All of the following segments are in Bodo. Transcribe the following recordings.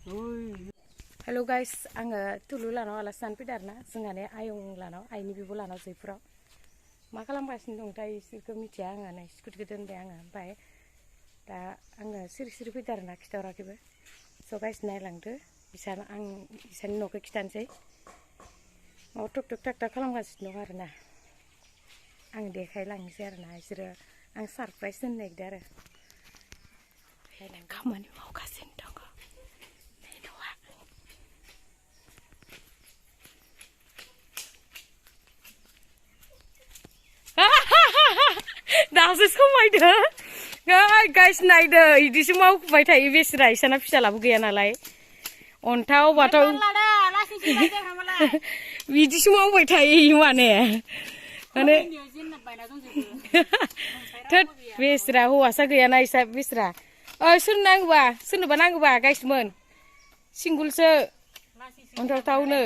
Hello guys, आङो तुलु लानाव आलासि जानो फैदों आरोना जोंहानि आयं लानाव आइनि बिब' लानाव जयपुराव मा खालामगासिनो दंथाय इसोरखौ मिथिया आङो नै स्कुटिखौ दोनबाय आङो ओमफ्राय दा आङो सिरि सिरि फैदों आरोना खिथाहराखैबो स' गाइस नायलांदो आं इसानि न'खौ खिथानोसै माबा टक टक टाक टाक खालामगासिनो दं आरोना आं देखायलांनोसै आरोना बिसोरो आं सारप्राइज होनो नागिरदों आरो खामानि मावगासिनो दङ दासो समायदो गाइस नायदो इदिसो मावबाय थायो बेसरा इसाना फिसालाबो गैया नालाय अन्थाव बाथाव बिदिसो मावबाय थायो माने थोद बेसरा हौवासा गैयाना इसा बेसरा सोरनोबा नांगौबा गाइसमोन सिंगुलसो अन्थावथावनो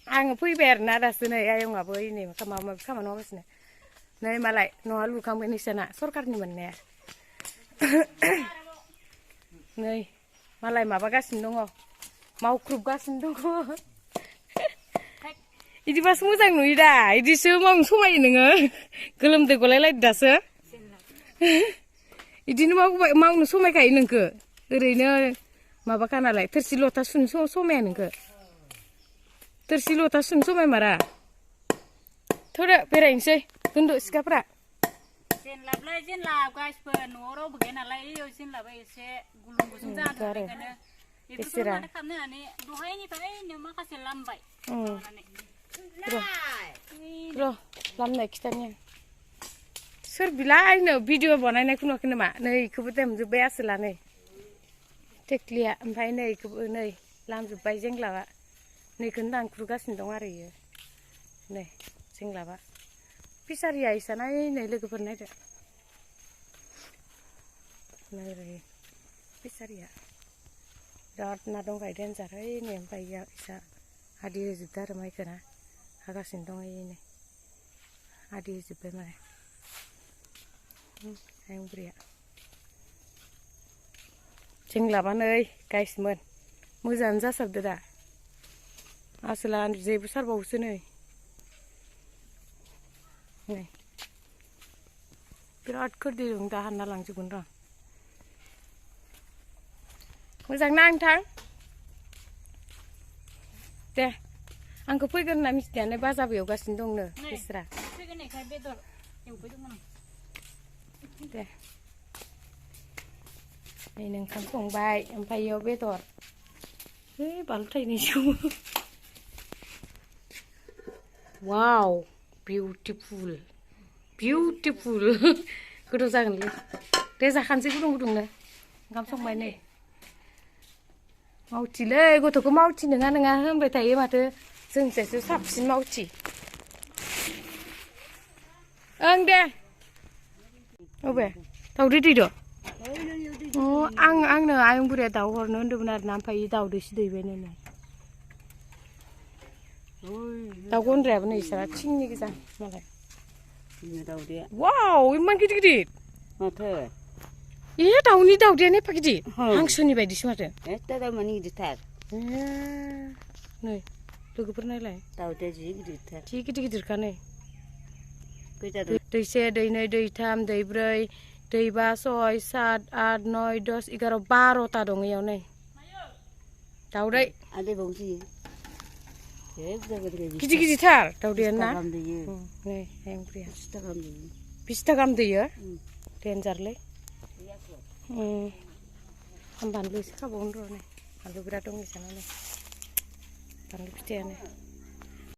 आङो फैबाय आरोना दासो नै आयंआबो नै माबा माबि खामानि मावगासिनो नै मालाय न'आ लुखांबाय नोंसाना सरकारनि मोननाया नै मालाय माबागासिनो दङ मावख्रुबगासिनो दङ इदिबासो मोजां नुयो दा इदिसो मावनो समायो नोङो गोलोमदै गलायलायदो दासो इदिनो मावनो समायखायो नोंखो ओरैनो माबाखा नालाय थोरसि लथा सुनो समाया नोंखो थोरसि लथा सुनो समायमारा थोदो बेरायनोसै दोनदो सिखाफ्रा जेनलाबलाय जेनलाब गाइसफोर न'आव रावबो गैया नालाय जेनलाबा एसे गुलुं गुजुं जादों बेखायनो बेफोरखौ माथो खालामनो होननानै दहायनिफ्रायनो माखासे लामबाय र' लामनाय खिथानि आं सोर बिलायनो भिडिअ बानायनायखौ नुवाखै नामा नै इखौबो दामजोब्बाय आसोला नै टेक्लिया ओमफ्राय नै इखौबो नै लामजोब्बाय जेंलाबा नैखौनो दानख्रुगासिनो दं आरो इयो नै जेंलाबा फिसारिया इसाना नै लोगोफोर नायदो नायबाय फिसारिया बिराद ना दंखायो देन्जार ओइ नै ओमफ्राय इसा आदि होजोबदो आरो माइखौ ना हागासिनो दं नै आदि होजोब्बाय माने आयं बुरैया जेंलाबा नै गाइसमोन मोजाङानो जासाबदो दा आसोला जेबो सारबावोसो नै बिराद खोरदै दं दा हानना लांजोबगोन र' मोजां ना नोंथां दे आंखौ फैगोन होनना मिथिनायानो बाजाबो एवगासिनो दंनो बिस्रा दे नै ओंखाम संबाय ओमफ्राय इयाव बेदर बानलु थाइनैसो वाव बिउटिफुल गोथाव जागोनलै दे जाखानोसै गुदुं गुदुंनो ओंखाम संबाय नै मावथिलै गथ'खौ मावथि नङा होनबाय थायो माथो जोंनिसायसो साबसिन मावथि ओं दे अबे दाउदै दैद' आंनो आयं बुरैया दाउ हरनो होन्दोंमोन आरोना ओमफ्राय दाउदैसो दैबायनो नै दाउ गन्द्रायाबो नै इसोरा थिंनि गोजा मालाय वाव इमान गिदिर गिदिर माथो दाउनि दाउदैयानो एफा गिदिर हांसोनि बायदिसो माथो माने गिदिरथार नै लोगोफोर नायलाय दाउदैया जि गिदिरथार जि गिदिर गिदिरखा नै दैसे दैनै दैथाम दैब्रै दैबा 6 7 8 9 10 11 12ता दं इयाव नै दाउदै गिदिर गिदिरथार दाउदैयानो ना नै आयं बुरैया 20 था गाहाम दैयो देन्जारलै आं बानलु एसे खाबावनो र' नै बानलु बिराद दं इसानाव नै बानलु फिथाइयानो